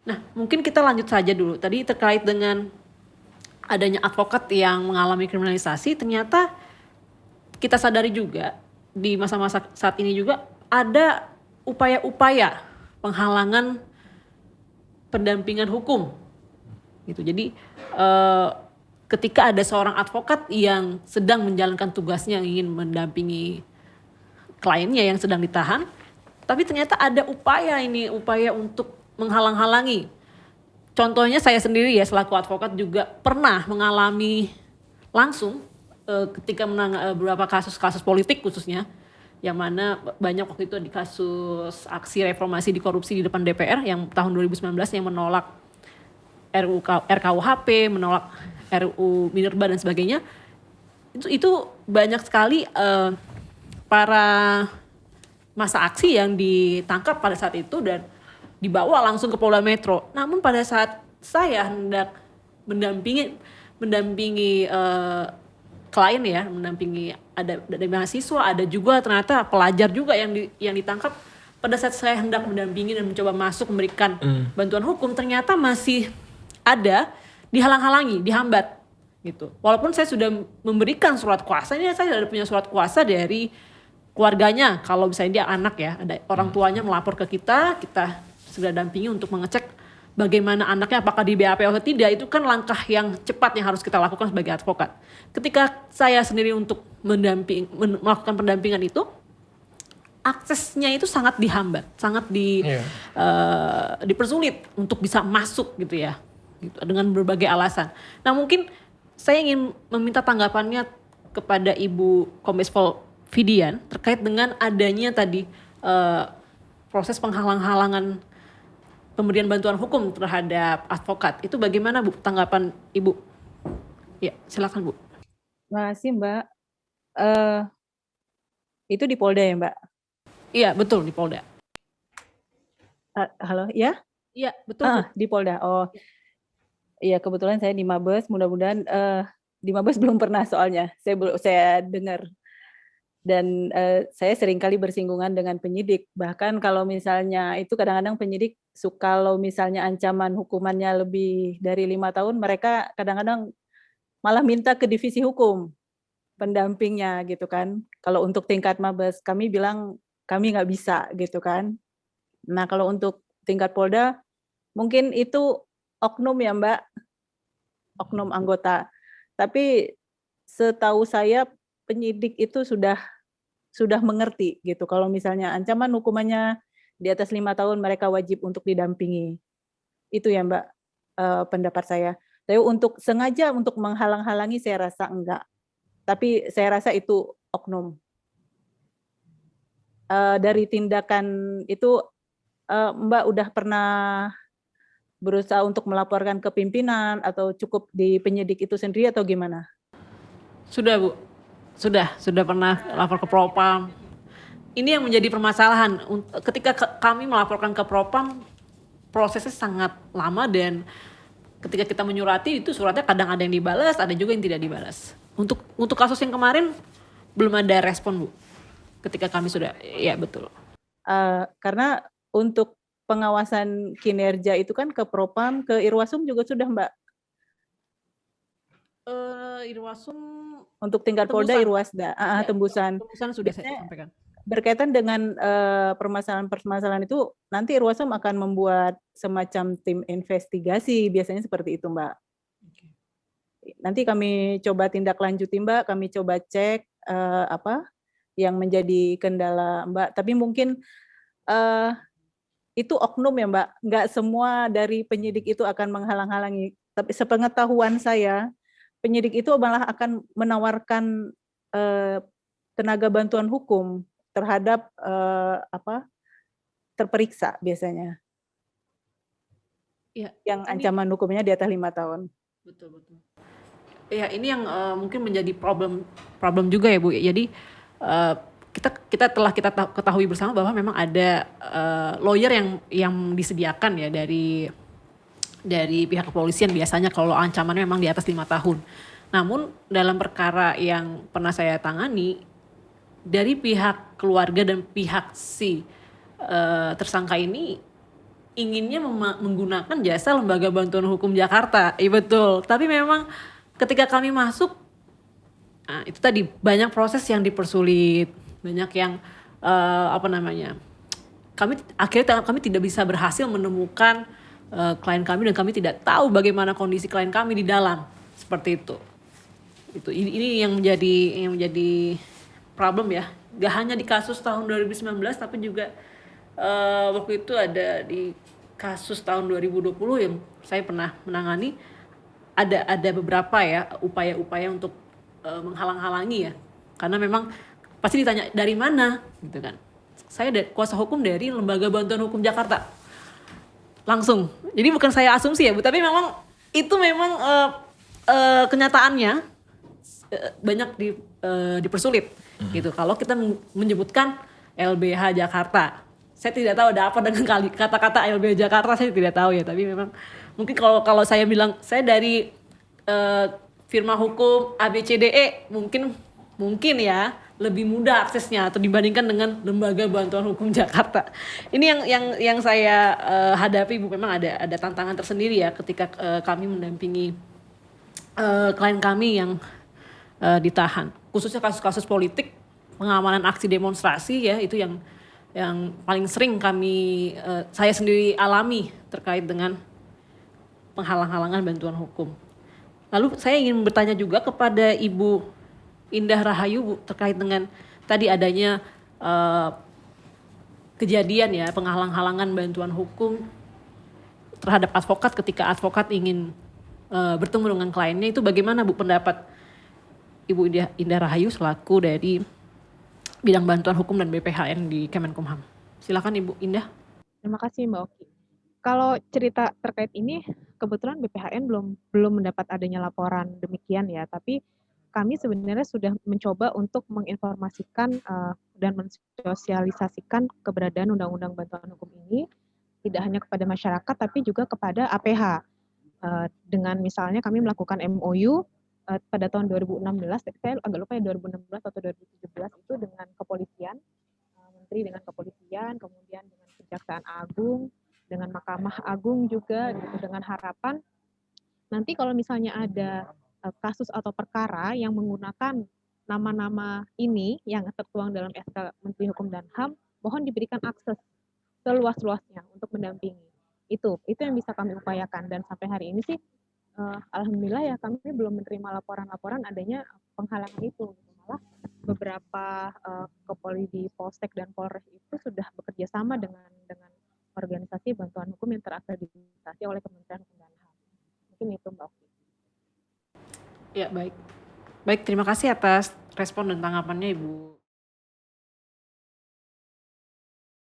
Nah, mungkin kita lanjut saja dulu. Tadi terkait dengan adanya advokat yang mengalami kriminalisasi, ternyata kita sadari juga di masa-masa saat ini juga ada upaya-upaya penghalangan pendampingan hukum gitu. Jadi ketika ada seorang advokat yang sedang menjalankan tugasnya ingin mendampingi kliennya yang sedang ditahan, tapi ternyata ada upaya untuk menghalang-halangi. Contohnya saya sendiri ya selaku advokat juga pernah mengalami langsung ketika beberapa kasus-kasus politik khususnya, yang mana banyak waktu itu di kasus aksi reformasi di korupsi di depan DPR yang tahun 2019 yang menolak RKUHP, menolak RUU Minerba dan sebagainya. Itu banyak sekali para masa aksi yang ditangkap pada saat itu dan dibawa langsung ke Polda Metro. Namun pada saat saya hendak mendampingi klien ya, mendampingi ada dari mahasiswa, ada juga ternyata pelajar juga yang ditangkap. Pada saat saya hendak mendampingi dan mencoba masuk memberikan bantuan hukum, ternyata masih ada dihalang-halangi, dihambat gitu. Walaupun saya sudah memberikan surat kuasa, ini saya sudah punya surat kuasa dari keluarganya. Kalau misalnya dia anak ya, ada orang tuanya melapor ke kita segera dampingi untuk mengecek bagaimana anaknya apakah di BAP atau tidak. Itu kan langkah yang cepat yang harus kita lakukan sebagai advokat. Ketika saya sendiri untuk melakukan pendampingan itu, aksesnya itu sangat dihambat, sangat dipersulit untuk bisa masuk gitu ya, gitu, dengan berbagai alasan. Nah mungkin saya ingin meminta tanggapannya kepada Ibu Kombes Pol Fidian terkait dengan adanya tadi proses penghalang-halangan pemberian bantuan hukum terhadap advokat. Itu bagaimana Bu tanggapan Ibu? Ya silakan Bu. Terima kasih Mbak. Itu di Polda ya Mbak? Iya betul di Polda. Halo ya? Iya betul Bu. Di Polda. Oh iya kebetulan saya di Mabes. Mudah-mudahan di Mabes belum pernah soalnya. Saya dengar. Dan saya seringkali bersinggungan dengan penyidik. Bahkan kalau misalnya itu kadang-kadang penyidik kalau misalnya ancaman hukumannya lebih dari 5 tahun, mereka kadang-kadang malah minta ke divisi hukum pendampingnya gitu kan. Kalau untuk tingkat Mabes kami bilang kami nggak bisa gitu kan. Nah kalau untuk tingkat Polda mungkin itu oknum ya Mbak, oknum anggota. Tapi setahu saya penyidik itu sudah mengerti gitu. Kalau misalnya ancaman hukumannya di atas 5 tahun mereka wajib untuk didampingi. Itu ya Mbak pendapat saya. Tapi untuk sengaja untuk menghalang-halangi saya rasa enggak. Tapi saya rasa itu oknum. Dari tindakan itu Mbak udah pernah berusaha untuk melaporkan ke pimpinan atau cukup di penyidik itu sendiri atau gimana? Sudah Bu, sudah pernah lapor ke Propam. Ini yang menjadi permasalahan. Ketika kami melaporkan ke Propam, prosesnya sangat lama dan ketika kita menyurati itu suratnya kadang ada yang dibalas, ada juga yang tidak dibalas. Untuk kasus yang kemarin belum ada respon Bu. Ketika kami sudah, ya betul. Karena untuk pengawasan kinerja itu kan ke Propam, ke Irwasum juga sudah Mbak? Irwasum untuk tingkat Polda Irwasda, tembusan. Tembusan sudah saya sampaikan. Berkaitan dengan permasalahan-permasalahan itu, nanti Irwasum akan membuat semacam tim investigasi, biasanya seperti itu Mbak. Nanti kami coba tindak lanjuti Mbak, kami coba cek apa yang menjadi kendala Mbak. Tapi mungkin itu oknum ya Mbak, nggak semua dari penyidik itu akan menghalang-halangi. Tapi sepengetahuan saya, penyidik itu malah akan menawarkan tenaga bantuan hukum terhadap terperiksa biasanya. Ya, yang ancaman hukumnya di atas 5 tahun. Betul. Ya ini yang mungkin menjadi problem juga ya Bu. Jadi kita telah ketahui bersama bahwa memang ada lawyer yang disediakan ya dari pihak kepolisian biasanya kalau ancamannya memang di atas 5 tahun. Namun dalam perkara yang pernah saya tangani dari pihak keluarga dan pihak si tersangka ini inginnya menggunakan jasa Lembaga Bantuan Hukum Jakarta. Iya betul. Tapi memang ketika kami masuk, nah, itu tadi banyak proses yang dipersulit, banyak yang apa namanya? Kami tidak bisa berhasil menemukan klien kami dan kami tidak tahu bagaimana kondisi klien kami di dalam. Seperti itu. Ini yang menjadi problem ya. Gak hanya di kasus tahun 2019 tapi juga waktu itu ada di kasus tahun 2020 yang saya pernah menangani, ada beberapa ya upaya-upaya untuk menghalang-halangi ya. Karena memang pasti ditanya dari mana gitu kan. Saya kuasa hukum dari Lembaga Bantuan Hukum Jakarta. Langsung. Jadi bukan saya asumsi ya Bu, tapi memang itu memang kenyataannya banyak dipersulit gitu. Kalau kita menyebutkan LBH Jakarta, saya tidak tahu ada apa dengan kata-kata LBH Jakarta, saya tidak tahu ya. Tapi memang mungkin kalau saya bilang saya dari firma hukum ABCDE, mungkin ya lebih mudah aksesnya atau dibandingkan dengan Lembaga Bantuan Hukum Jakarta. Ini yang saya hadapi Bu, memang ada tantangan tersendiri ya ketika kami mendampingi klien kami yang ditahan, khususnya kasus-kasus politik, pengamanan aksi demonstrasi ya, itu yang paling sering saya sendiri alami terkait dengan penghalang-halangan bantuan hukum. Lalu saya ingin bertanya juga kepada Ibu Indah Rahayu Bu, terkait dengan tadi adanya kejadian ya penghalang-halangan bantuan hukum terhadap advokat ketika advokat ingin bertemu dengan kliennya, itu bagaimana Bu pendapat Ibu Indah Rahayu selaku dari bidang bantuan hukum dan BPHN di Kemenkumham? Silakan Ibu Indah. Terima kasih Mbak Oki. Kalau cerita terkait ini, kebetulan BPHN belum mendapat adanya laporan demikian ya, tapi kami sebenarnya sudah mencoba untuk menginformasikan dan mensosialisasikan keberadaan Undang-Undang Bantuan Hukum ini tidak hanya kepada masyarakat tapi juga kepada APH. Dengan misalnya kami melakukan MOU pada tahun 2016, saya agak lupa ya 2016 atau 2017 itu dengan kepolisian, menteri dengan kepolisian, kemudian dengan Kejaksaan Agung, dengan Mahkamah Agung juga, gitu, dengan harapan nanti kalau misalnya ada kasus atau perkara yang menggunakan nama-nama ini yang tertuang dalam SK Menteri Hukum dan HAM, mohon diberikan akses seluas-luasnya untuk mendampingi. Itu yang bisa kami upayakan, dan sampai hari ini sih alhamdulillah ya kami belum menerima laporan-laporan adanya penghalangan itu. Malah beberapa Kapolri di Polsek dan Polres itu sudah bekerja sama dengan organisasi bantuan hukum yang terakreditasi oleh Kementerian Hukum dan HAM. Mungkin itu Mbak Oki. Ya baik, terima kasih atas respon dan tanggapannya Ibu